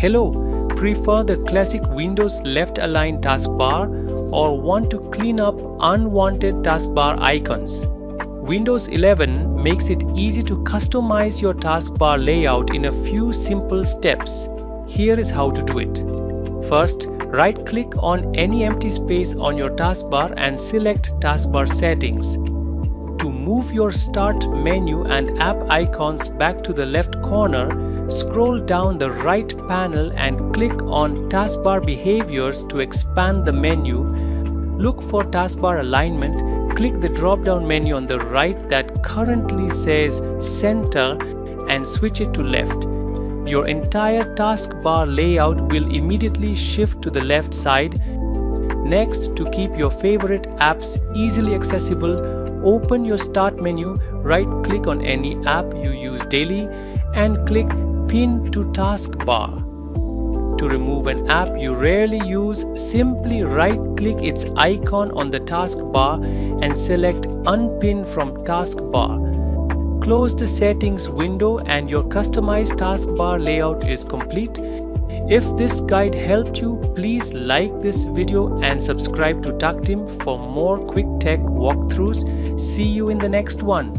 Hello, prefer the classic Windows left-aligned taskbar or want to clean up unwanted taskbar icons? Windows 11 makes it easy to customize your taskbar layout in a few simple steps. Here is how to do it. First, right-click on any empty space on your taskbar and select Taskbar Settings. To move your Start menu and app icons back to the left corner, scroll down the right panel and click on Taskbar Behaviors to expand the menu. Look for Taskbar Alignment. Click the drop-down menu on the right that currently says Center and switch it to left. Your entire taskbar layout will immediately shift to the left side. Next, to keep your favorite apps easily accessible, open your Start menu, right-click on any app you use daily, and click Pin to Taskbar. To remove an app you rarely use, simply right-click its icon on the taskbar and select Unpin from Taskbar. Close the settings window and your customized taskbar layout is complete. If this guide helped you, please like this video and subscribe to Tactim for more quick tech walkthroughs. See you in the next one.